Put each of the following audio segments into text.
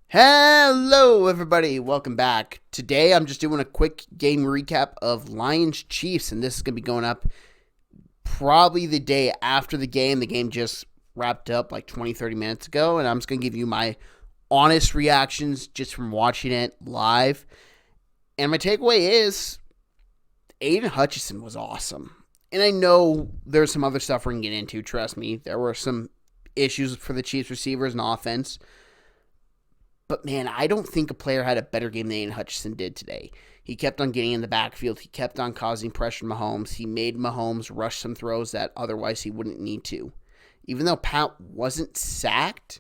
Hello, everybody. Welcome back. Today, I'm just doing a quick game recap of Lions Chiefs, and this is going to be going up probably the day after the game. The game just wrapped up like 20, 30 minutes ago, and I'm just going to give you my honest reactions just from watching it live. And my takeaway is Aiden Hutchinson was awesome. And I know there's some other stuff we're going to get into. Trust me, there were some issues for the Chiefs receivers and offense. But, man, I don't think a player had a better game than Aiden Hutchinson did today. He kept on getting in the backfield. He kept on causing pressure to Mahomes. He made Mahomes rush some throws that otherwise he wouldn't need to. Even though Pat wasn't sacked,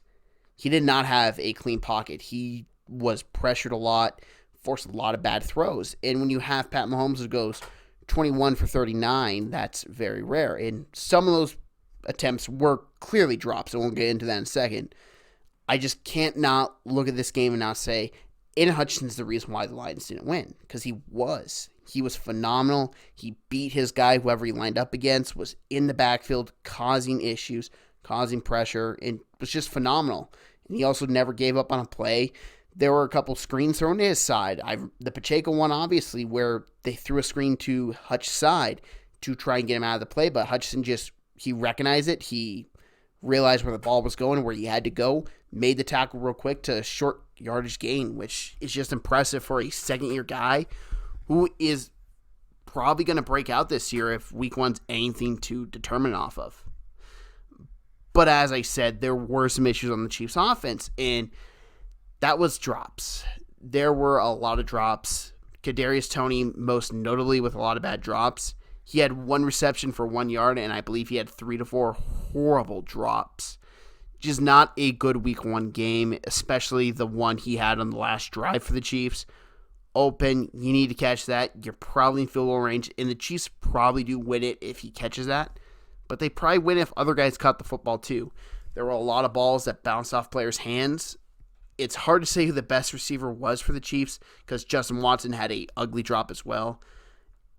he did not have a clean pocket. He was pressured a lot, forced a lot of bad throws. And when you have Pat Mahomes who goes 21 for 39, that's very rare. And some of those attempts were clearly drops, and we'll get into that in a second. I just can't not look at this game and not say Aiden Hutchinson's the reason why the Lions didn't win, because he was. He was phenomenal. He beat his guy, whoever he lined up against, was in the backfield, causing issues, causing pressure, and was just phenomenal. And he also never gave up on a play. There were a couple screens thrown to his side. The Pacheco one, obviously, where they threw a screen to Hutch's side to try and get him out of the play, but Hutchinson he recognized it. He realized where the ball was going, where he had to go, made the tackle real quick to a short yardage gain, which is just impressive for a second-year guy who is probably going to break out this year if week one's anything to determine off of. But as I said, there were some issues on the Chiefs' offense, and that was drops. There were a lot of drops. Kadarius Toney, most notably, with a lot of bad drops. He had one reception for 1 yard, and I believe he had 3 to 4 horrible drops. Just not a good week one game, especially the one he had on the last drive for the Chiefs. Open, you need to catch that. You're probably in field goal range, and the Chiefs probably do win it if he catches that. But they probably win if other guys caught the football too. There were a lot of balls that bounced off players' hands. It's hard to say who the best receiver was for the Chiefs because Justin Watson had an ugly drop as well.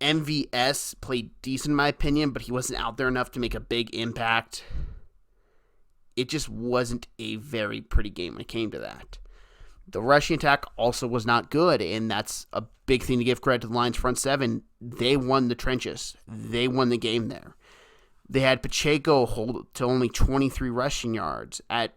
MVS played decent in my opinion, but he wasn't out there enough to make a big impact. It just wasn't a very pretty game when it came to that. The rushing attack also was not good, and that's a big thing to give credit to the Lions front seven. They won the trenches. They won the game there. They had Pacheco hold to only 23 rushing yards at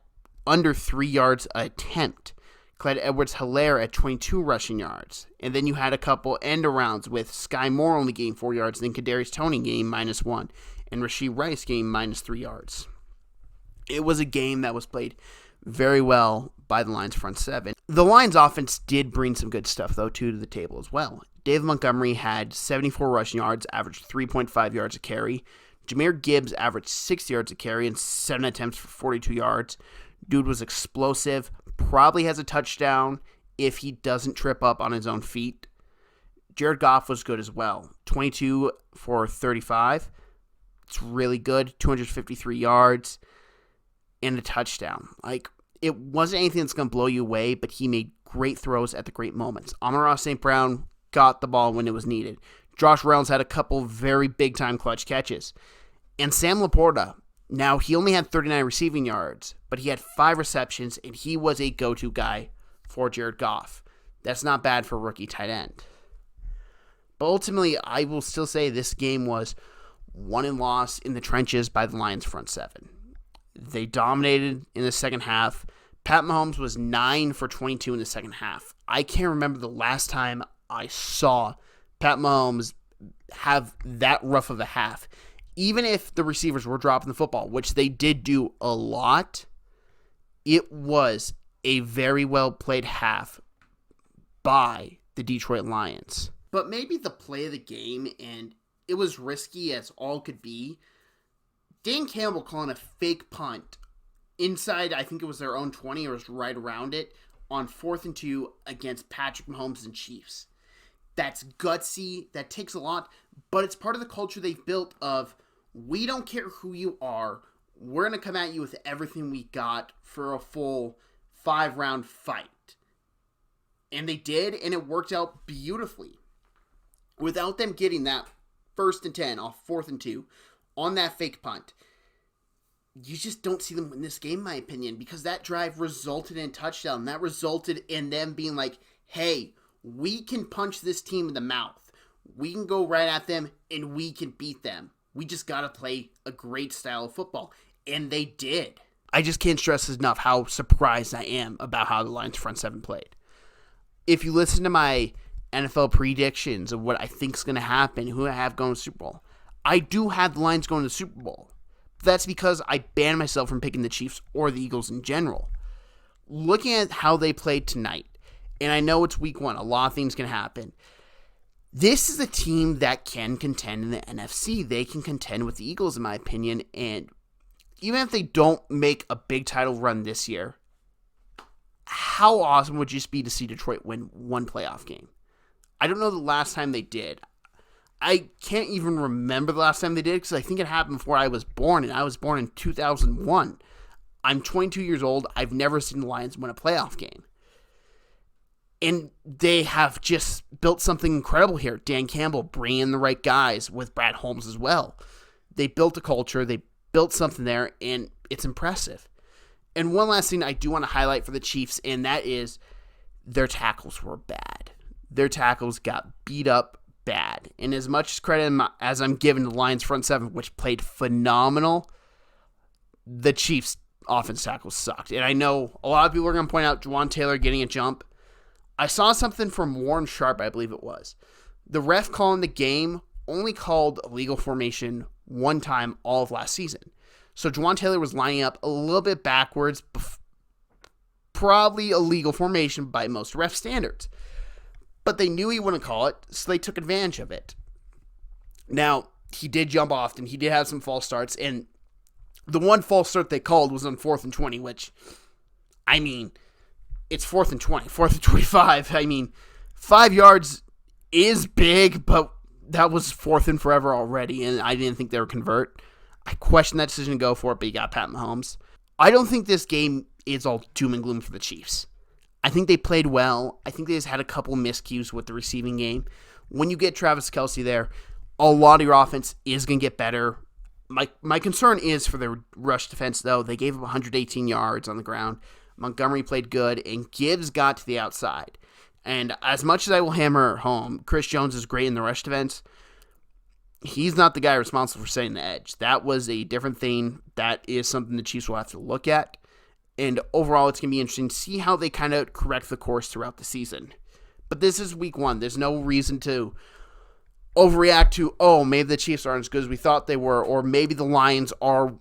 under 3 yards a attempt. Clyde Edwards-Helaire at 22 rushing yards. And then you had a couple end-arounds with Sky Moore only getting 4 yards, then Kadarius Toney getting -1, and Rashee Rice getting -3 yards. It was a game that was played very well by the Lions front seven. The Lions offense did bring some good stuff, though, too, to the table as well. David Montgomery had 74 rushing yards, averaged 3.5 yards a carry. Jahmyr Gibbs averaged 6 yards a carry and 7 attempts for 42 yards. Dude was explosive. Probably has a touchdown if he doesn't trip up on his own feet. Jared Goff was good as well. 22 for 35. It's really good. 253 yards and a touchdown. It wasn't anything that's going to blow you away, but he made great throws at the great moments. Amon-Ra St. Brown got the ball when it was needed. Josh Reynolds had a couple very big-time clutch catches. And Sam Laporta, now, he only had 39 receiving yards, but he had 5 receptions, and he was a go-to guy for Jared Goff. That's not bad for a rookie tight end. But ultimately, I will still say this game was won and lost in the trenches by the Lions front seven. They dominated in the second half. Pat Mahomes was 9 for 22 in the second half. I can't remember the last time I saw Pat Mahomes have that rough of a half. Even if the receivers were dropping the football, which they did do a lot, it was a very well-played half by the Detroit Lions. But maybe the play of the game, and it was risky as all could be, Dan Campbell calling a fake punt inside, I think it was their own 20, or was right around it, on 4th and 2 against Patrick Mahomes and Chiefs. That's gutsy, that takes a lot, but it's part of the culture they've built of, we don't care who you are, we're going to come at you with everything we got for a full 5-round fight. And they did, and it worked out beautifully. Without them getting that 1st and 10 off 4th and 2 on that fake punt, you just don't see them win this game, in my opinion, because that drive resulted in a touchdown. That resulted in them being like, hey, we can punch this team in the mouth. We can go right at them, and we can beat them. We just got to play a great style of football. And they did. I just can't stress enough how surprised I am about how the Lions front seven played. If you listen to my NFL predictions of what I think is going to happen, who I have going to the Super Bowl, I do have the Lions going to the Super Bowl. That's because I banned myself from picking the Chiefs or the Eagles in general. Looking at how they played tonight, and I know it's week one, a lot of things can happen. This is a team that can contend in the NFC. They can contend with the Eagles, in my opinion, and even if they don't make a big title run this year, how awesome would it just be to see Detroit win one playoff game? I don't know the last time they did. I can't even remember the last time they did because I think it happened before I was born, and I was born in 2001. I'm 22 years old. I've never seen the Lions win a playoff game. And they have just built something incredible here. Dan Campbell bringing in the right guys with Brad Holmes as well. They built a culture. They built something there, and it's impressive. And one last thing I do want to highlight for the Chiefs, and that is their tackles were bad. Their tackles got beat up bad. And as much credit as I'm giving the Lions front seven, which played phenomenal, the Chiefs offense tackles sucked. And I know a lot of people are going to point out Juwan Taylor getting a jump. I saw something from Warren Sharp, I believe it was. The ref calling the game only called illegal formation one time all of last season. So Juwan Taylor was lining up a little bit backwards, probably illegal formation by most ref standards. But they knew he wouldn't call it, so they took advantage of it. Now, he did jump often. He did have some false starts, and the one false start they called was on 4th and 20, which, I mean, it's 4th and 20, 4th and 25. I mean, 5 yards is big, but that was 4th and forever already, and I didn't think they would convert. I questioned that decision to go for it, but you got Pat Mahomes. I don't think this game is all doom and gloom for the Chiefs. I think they played well. I think they just had a couple miscues with the receiving game. When you get Travis Kelce there, a lot of your offense is going to get better. My concern is for their rush defense, though. They gave up 118 yards on the ground. Montgomery played good, and Gibbs got to the outside. And as much as I will hammer home, Chris Jones is great in the rush defense. He's not the guy responsible for setting the edge. That was a different thing. That is something the Chiefs will have to look at. And overall, it's going to be interesting to see how they kind of correct the course throughout the season. But this is week one. There's no reason to overreact to, oh, maybe the Chiefs aren't as good as we thought they were, or maybe the Lions are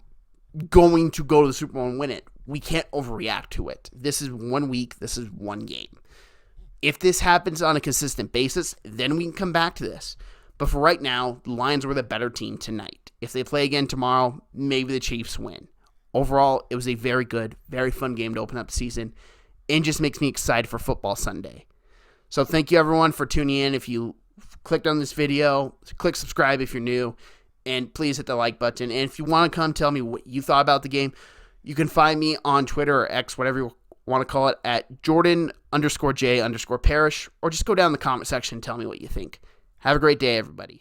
going to go to the Super Bowl and win it. We can't overreact to it. This is 1 week. This is one game. If this happens on a consistent basis, then we can come back to this. But for right now, the Lions were the better team tonight. If they play again tomorrow, maybe the Chiefs win. Overall, it was a very good, very fun game to open up the season, and just makes me excited for football Sunday. So thank you, everyone, for tuning in. If you clicked on this video, click subscribe if you're new, and please hit the like button. And if you want to come tell me what you thought about the game, you can find me on Twitter or X, whatever you want to call it, at Jordan_J_Parish, or just go down in the comment section and tell me what you think. Have a great day, everybody.